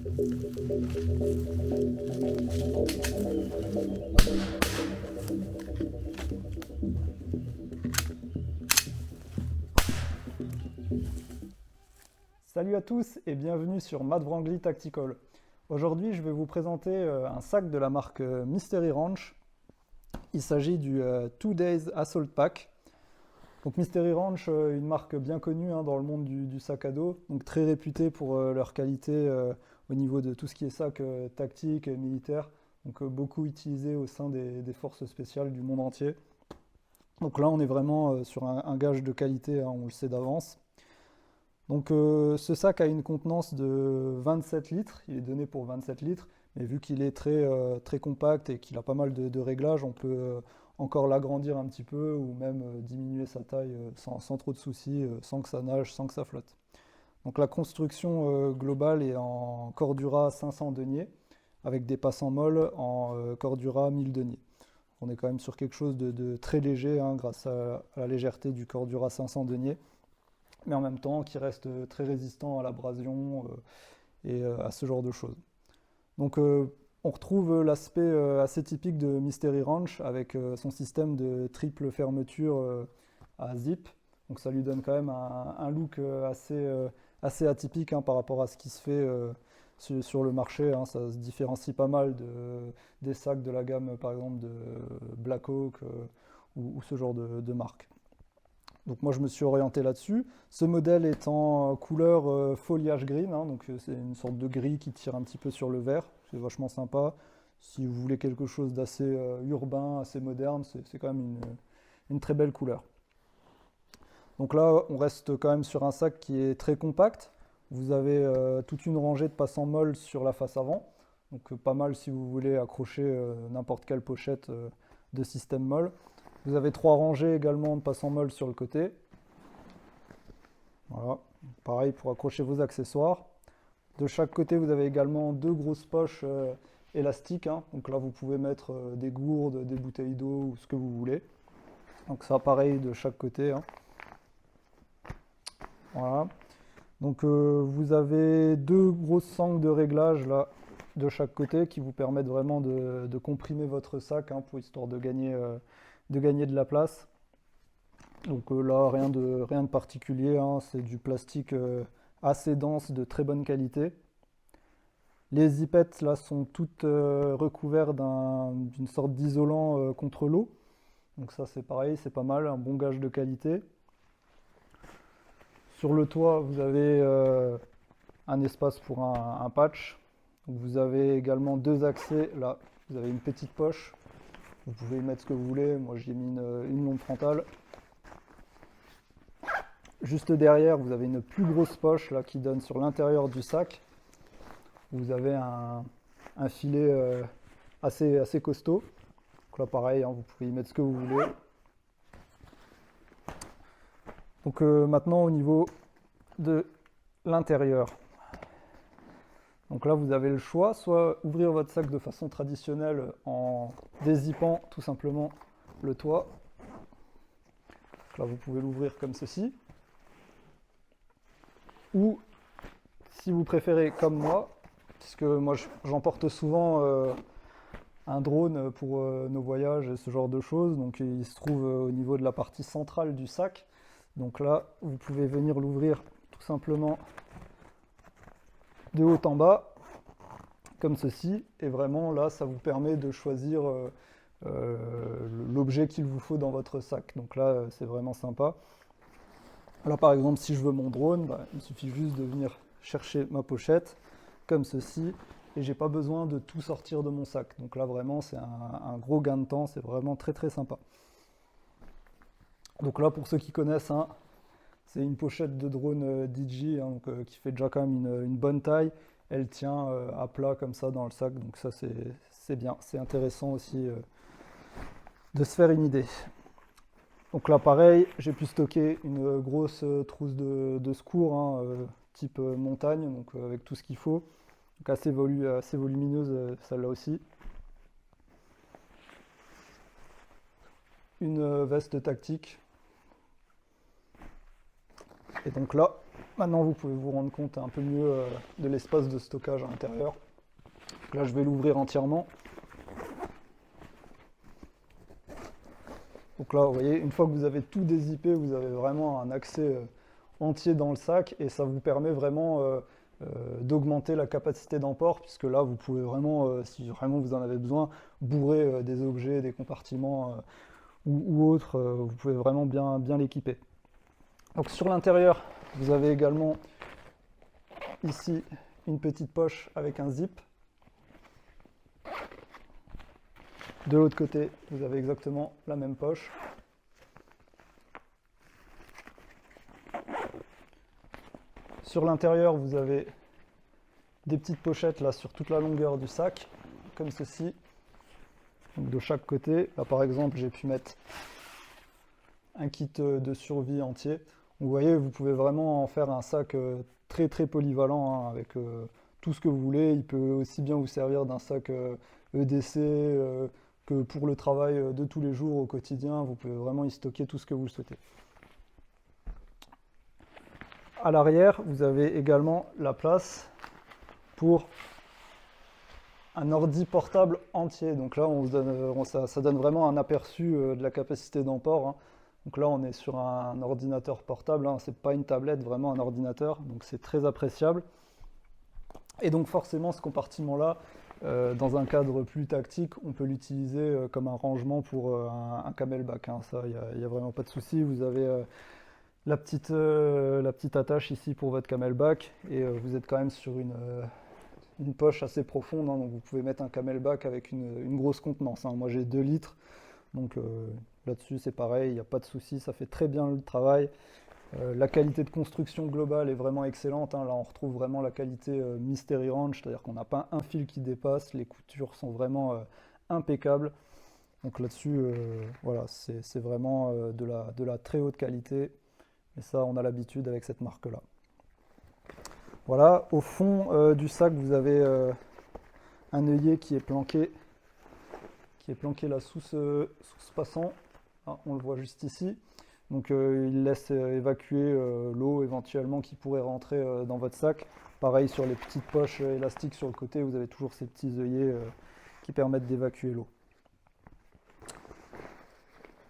Salut à tous et bienvenue sur Matt Wrangly Tactical. Aujourd'hui, je vais vous présenter un sac de la marque Mystery Ranch. Il s'agit du 2 Days Assault Pack. Donc Mystery Ranch, une marque bien connue dans le monde du sac à dos, donc très réputée pour leur qualité au niveau de tout ce qui est sac tactique et militaire, donc beaucoup utilisé au sein des forces spéciales du monde entier. Donc là, on est vraiment sur un gage de qualité, on le sait d'avance. Donc ce sac a une contenance de 27 litres, il est donné pour 27 litres, mais vu qu'il est très compact et qu'il a pas mal de réglages, on peut encore l'agrandir un petit peu ou même diminuer sa taille sans trop de soucis, sans que ça nage, sans que ça flotte. Donc la construction globale est en Cordura 500 deniers, avec des passants molles en Cordura 1000 deniers. On est quand même sur quelque chose de très léger grâce à la légèreté du Cordura 500 deniers, mais en même temps qui reste très résistant à l'abrasion et à ce genre de choses. Donc on retrouve l'aspect assez typique de Mystery Ranch avec son système de triple fermeture à zip. Donc ça lui donne quand même un look assez atypique par rapport à ce qui se fait sur le marché. Ça se différencie pas mal des sacs de la gamme par exemple de Black Hawk ou ce genre de marque. Donc moi je me suis orienté là-dessus. Ce modèle est en couleur foliage green, donc c'est une sorte de gris qui tire un petit peu sur le vert. C'est vachement sympa. Si vous voulez quelque chose d'assez urbain, assez moderne, c'est quand même une très belle couleur. Donc là on reste quand même sur un sac qui est très compact. Vous avez toute une rangée de passants molles sur la face avant. Donc pas mal si vous voulez accrocher n'importe quelle pochette de système molle. Vous avez 3 rangées également de passants molles sur le côté. Voilà, pareil pour accrocher vos accessoires. De chaque côté, vous avez également 2 grosses poches élastiques. Donc là, vous pouvez mettre des gourdes, des bouteilles d'eau ou ce que vous voulez. Donc ça, pareil de chaque côté. Voilà. Donc vous avez 2 grosses sangles de réglage là de chaque côté qui vous permettent vraiment de comprimer votre sac pour histoire de gagner de la place. Donc là, rien de particulier, c'est du plastique assez dense, de très bonne qualité. Les zipettes là sont toutes recouvertes d'une sorte d'isolant contre l'eau. Donc ça c'est pareil, c'est pas mal, un bon gage de qualité. Sur le toit, vous avez un espace pour un patch. Donc, vous avez également 2 accès, là vous avez une petite poche. Vous pouvez y mettre ce que vous voulez, moi j'y ai mis une lampe frontale. Juste derrière, vous avez une plus grosse poche là, qui donne sur l'intérieur du sac. Vous avez un filet assez costaud. Donc là pareil, vous pouvez y mettre ce que vous voulez. Donc maintenant au niveau de l'intérieur. Donc là vous avez le choix, soit ouvrir votre sac de façon traditionnelle en dézippant tout simplement le toit. Donc là vous pouvez l'ouvrir comme ceci. Ou si vous préférez comme moi, puisque moi j'emporte souvent un drone pour nos voyages et ce genre de choses, donc il se trouve au niveau de la partie centrale du sac. Donc là vous pouvez venir l'ouvrir tout simplement de haut en bas, comme ceci, et vraiment là ça vous permet de choisir l'objet qu'il vous faut dans votre sac. Donc là c'est vraiment sympa. Là par exemple si je veux mon drone, il me suffit juste de venir chercher ma pochette comme ceci et j'ai pas besoin de tout sortir de mon sac. Donc là vraiment c'est un gros gain de temps, c'est vraiment très sympa. Donc là pour ceux qui connaissent, c'est une pochette de drone DJI qui fait déjà quand même une bonne taille. Elle tient à plat comme ça dans le sac, donc ça c'est bien, c'est intéressant aussi de se faire une idée. Donc là pareil, j'ai pu stocker une grosse trousse de secours type montagne, donc avec tout ce qu'il faut. Donc assez volumineuse celle-là aussi. Une veste tactique. Et donc là, Maintenant, vous pouvez vous rendre compte un peu mieux de l'espace de stockage à l'intérieur. Donc là, je vais l'ouvrir entièrement. Donc là, vous voyez, une fois que vous avez tout dézippé, vous avez vraiment un accès entier dans le sac et ça vous permet vraiment d'augmenter la capacité d'emport puisque là, vous pouvez vraiment, si vraiment vous en avez besoin, bourrer des objets, des compartiments ou autres. Vous pouvez vraiment bien l'équiper. Donc sur l'intérieur, vous avez également ici une petite poche avec un zip. De l'autre côté, vous avez exactement la même poche. Sur l'intérieur, vous avez des petites pochettes là sur toute la longueur du sac, comme ceci. Donc de chaque côté. Là par exemple, j'ai pu mettre un kit de survie entier. Vous voyez, vous pouvez vraiment en faire un sac très polyvalent hein, avec tout ce que vous voulez. Il peut aussi bien vous servir d'un sac EDC que pour le travail de tous les jours au quotidien. Vous pouvez vraiment y stocker tout ce que vous souhaitez. À l'arrière, vous avez également la place pour un ordi portable entier. Donc là, ça donne vraiment un aperçu de la capacité d'emport. Hein. Donc là, on est sur un ordinateur portable, hein. C'est pas une tablette, vraiment un ordinateur. Donc c'est très appréciable. Et donc forcément, ce compartiment-là, dans un cadre plus tactique, on peut l'utiliser comme un rangement pour un camelback. Hein. Ça, il n'y a vraiment pas de souci. Vous avez la petite attache ici pour votre camelback et vous êtes quand même sur une poche assez profonde, hein, donc vous pouvez mettre un camelback avec une grosse contenance. Hein. Moi j'ai 2 litres, donc là-dessus c'est pareil, il n'y a pas de souci, ça fait très bien le travail. La qualité de construction globale est vraiment excellente. Hein. Là on retrouve vraiment la qualité Mystery Ranch, c'est-à-dire qu'on n'a pas un fil qui dépasse, les coutures sont vraiment impeccables. Donc là-dessus, voilà, c'est vraiment de la très haute qualité. Et ça, on a l'habitude avec cette marque-là. Voilà, au fond du sac, vous avez un œillet qui est planqué là sous ce passant. Ah, on le voit juste ici. Donc il laisse évacuer l'eau éventuellement qui pourrait rentrer dans votre sac. Pareil sur les petites poches élastiques sur le côté, vous avez toujours ces petits œillets qui permettent d'évacuer l'eau.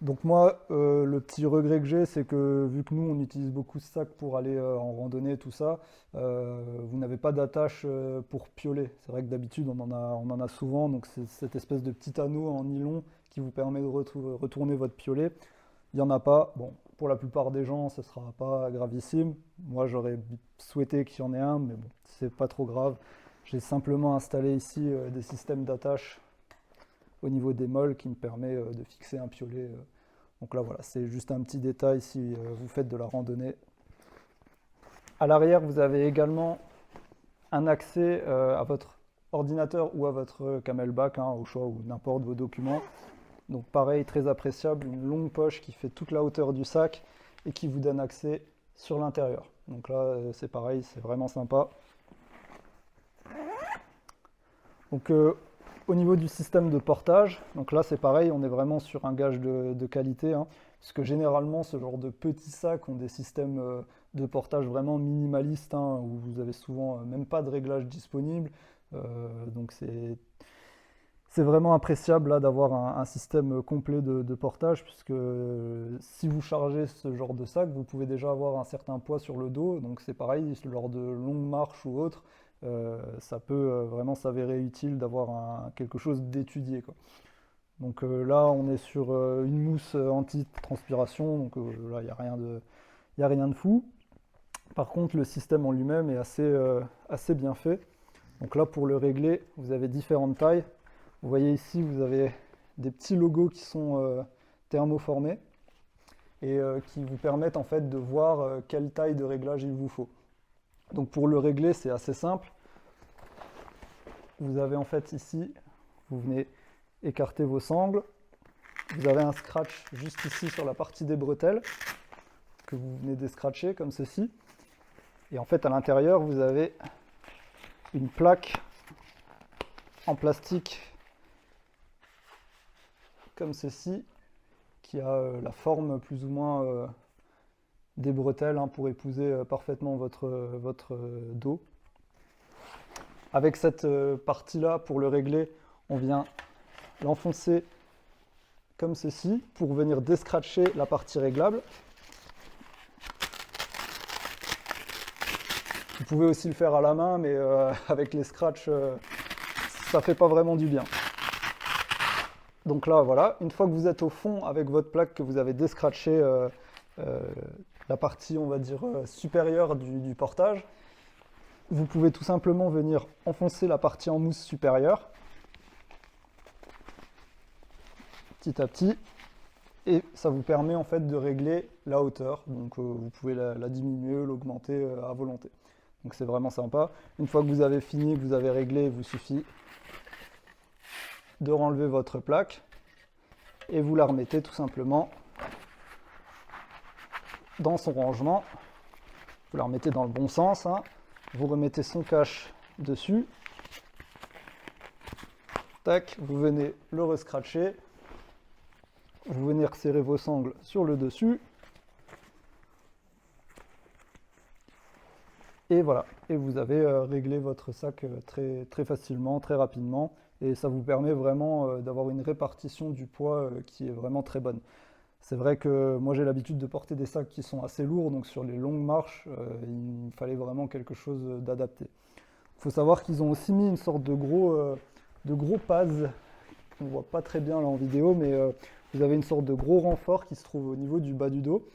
Donc moi, le petit regret que j'ai, c'est que vu que nous, on utilise beaucoup ce sac pour aller en randonnée, tout ça, vous n'avez pas d'attache pour pioler. C'est vrai que d'habitude, on en a souvent, donc c'est cette espèce de petit anneau en nylon qui vous permet de retourner votre piolet. Il n'y en a pas. Bon, pour la plupart des gens, ce ne sera pas gravissime. Moi, j'aurais souhaité qu'il y en ait un, mais bon, c'est pas trop grave. J'ai simplement installé ici des systèmes d'attache au niveau des moles qui me permet de fixer un piolet. Donc là voilà, c'est juste un petit détail si vous faites de la randonnée. À l'arrière, vous avez également un accès à votre ordinateur ou à votre camelback, hein, au choix ou n'importe vos documents. Donc pareil, très appréciable, une longue poche qui fait toute la hauteur du sac et qui vous donne accès sur l'intérieur. Donc là, c'est pareil, c'est vraiment sympa. Donc au niveau du système de portage, donc là c'est pareil, on est vraiment sur un gage de qualité, hein, puisque généralement ce genre de petits sacs ont des systèmes de portage vraiment minimalistes, hein, où vous avez souvent même pas de réglage disponible, donc c'est vraiment appréciable là d'avoir un système complet de portage, puisque si vous chargez ce genre de sac, vous pouvez déjà avoir un certain poids sur le dos, donc c'est pareil, lors de longues marches ou autres, ça peut vraiment s'avérer utile d'avoir quelque chose d'étudié, quoi. Donc là, on est sur une mousse anti-transpiration, donc là, il n'y a rien de fou. Par contre, le système en lui-même est assez bien fait. Donc là, pour le régler, vous avez différentes tailles. Vous voyez ici, vous avez des petits logos qui sont thermoformés et qui vous permettent en fait de voir quelle taille de réglage il vous faut. Donc pour le régler, c'est assez simple. Vous avez en fait ici, vous venez écarter vos sangles. Vous avez un scratch juste ici sur la partie des bretelles que vous venez d'escratcher comme ceci. Et en fait à l'intérieur, vous avez une plaque en plastique comme ceci qui a la forme plus ou moins des bretelles pour épouser parfaitement votre dos. Avec cette partie-là, pour le régler, on vient l'enfoncer comme ceci pour venir descratcher la partie réglable. Vous pouvez aussi le faire à la main, mais avec les scratchs, ça fait pas vraiment du bien. Donc là, voilà, une fois que vous êtes au fond avec votre plaque, que vous avez descratché la partie, on va dire, supérieure du portage, vous pouvez tout simplement venir enfoncer la partie en mousse supérieure, petit à petit, et ça vous permet en fait de régler la hauteur. Donc vous pouvez la diminuer, l'augmenter à volonté. Donc c'est vraiment sympa. Une fois que vous avez fini, que vous avez réglé, il vous suffit de renlever votre plaque et vous la remettez tout simplement dans son rangement. Vous la remettez dans le bon sens. Vous remettez son cache dessus. Tac, vous venez le rescratcher. Vous venez resserrer vos sangles sur le dessus. Et voilà, et vous avez réglé votre sac très, très facilement, très rapidement, et ça vous permet vraiment d'avoir une répartition du poids qui est vraiment très bonne. C'est vrai que moi j'ai l'habitude de porter des sacs qui sont assez lourds, donc sur les longues marches, il me fallait vraiment quelque chose d'adapté. Il faut savoir qu'ils ont aussi mis une sorte de gros pads, on ne voit pas très bien là en vidéo, mais vous avez une sorte de gros renfort qui se trouve au niveau du bas du dos.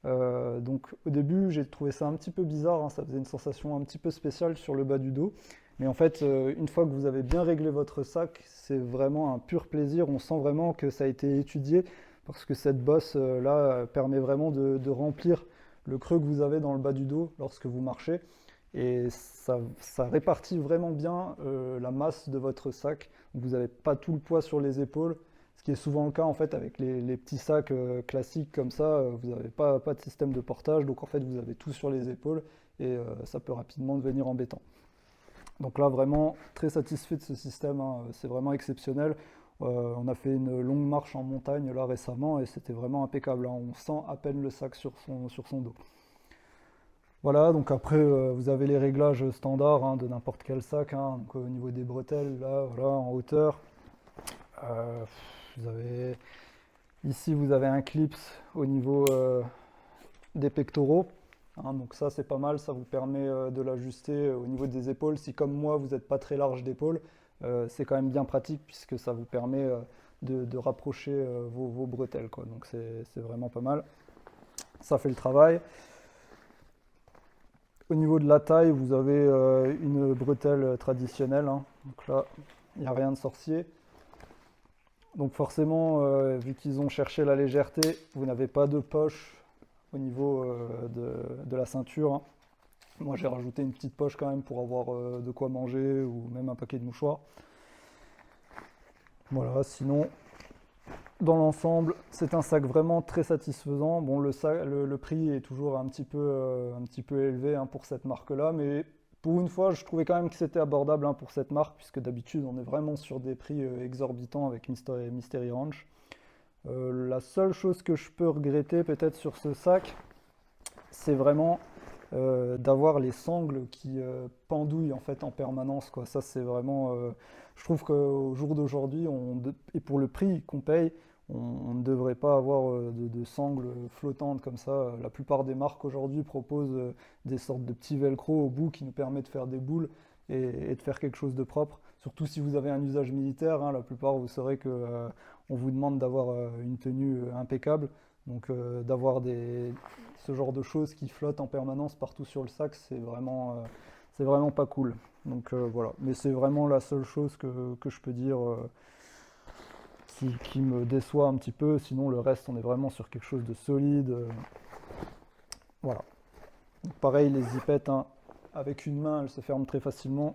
Donc au début j'ai trouvé ça un petit peu bizarre, ça faisait une sensation un petit peu spéciale sur le bas du dos, mais en fait une fois que vous avez bien réglé votre sac, c'est vraiment un pur plaisir, on sent vraiment que ça a été étudié, parce que cette bosse là permet vraiment de remplir le creux que vous avez dans le bas du dos lorsque vous marchez, et ça répartit vraiment bien la masse de votre sac, vous n'avez pas tout le poids sur les épaules. Ce qui est souvent le cas en fait avec les petits sacs classiques comme ça, vous n'avez pas de système de portage, donc en fait vous avez tout sur les épaules et ça peut rapidement devenir embêtant. Donc là vraiment très satisfait de ce système, c'est vraiment exceptionnel. On a fait une longue marche en montagne là récemment et c'était vraiment impeccable, on sent à peine le sac sur son dos. Voilà, donc après vous avez les réglages standards de n'importe quel sac, donc, au niveau des bretelles, là, voilà, en hauteur. Ici vous avez un clips au niveau des pectoraux, donc ça c'est pas mal, ça vous permet de l'ajuster au niveau des épaules. Si comme moi vous n'êtes pas très large d'épaule, c'est quand même bien pratique puisque ça vous permet de rapprocher vos bretelles, quoi. Donc c'est vraiment pas mal, ça fait le travail. Au niveau de la taille, vous avez une bretelle traditionnelle, donc là il n'y a rien de sorcier. Donc forcément, vu qu'ils ont cherché la légèreté, vous n'avez pas de poche au niveau de la ceinture. Moi j'ai rajouté une petite poche quand même pour avoir de quoi manger ou même un paquet de mouchoirs. Voilà, sinon dans l'ensemble c'est un sac vraiment très satisfaisant. Bon, le prix est toujours un petit peu élevé pour cette marque là, mais pour une fois, je trouvais quand même que c'était abordable pour cette marque, puisque d'habitude on est vraiment sur des prix exorbitants avec Mystery Ranch. La seule chose que je peux regretter peut-être sur ce sac, c'est vraiment d'avoir les sangles qui pendouillent en fait en permanence, quoi. Ça c'est vraiment, je trouve qu'au jour d'aujourd'hui, et pour le prix qu'on paye, on ne devrait pas avoir de sangles flottantes comme ça. La plupart des marques aujourd'hui proposent des sortes de petits velcro au bout qui nous permettent de faire des boules et de faire quelque chose de propre. Surtout si vous avez un usage militaire, la plupart vous saurez que on vous demande d'avoir une tenue impeccable. Donc d'avoir ce genre de choses qui flottent en permanence partout sur le sac, c'est vraiment pas cool. Donc voilà, mais c'est vraiment la seule chose que je peux dire qui me déçoit un petit peu. Sinon le reste, on est vraiment sur quelque chose de solide. Voilà. Donc, pareil, les zippettes, avec une main, elles se ferment très facilement.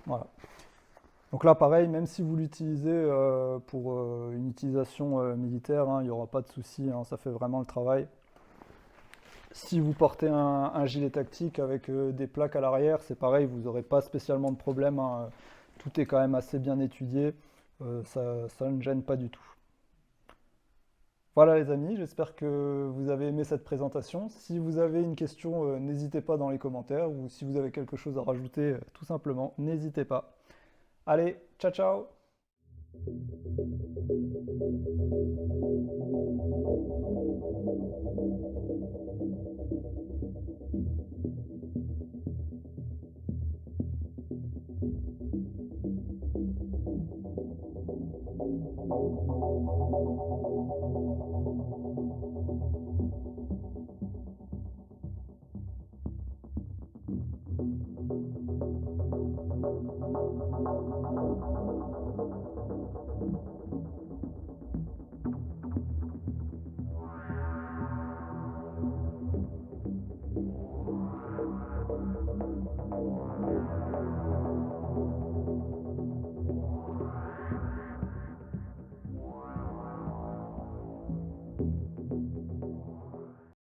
Voilà. Donc là, pareil, même si vous l'utilisez pour une utilisation militaire, il n'y aura pas de souci, ça fait vraiment le travail. Si vous portez un gilet tactique avec des plaques à l'arrière, c'est pareil, vous n'aurez pas spécialement de problème. Tout est quand même assez bien étudié, ça ne gêne pas du tout. Voilà les amis, j'espère que vous avez aimé cette présentation. Si vous avez une question, n'hésitez pas dans les commentaires, ou si vous avez quelque chose à rajouter, tout simplement, n'hésitez pas. Allez, ciao ciao!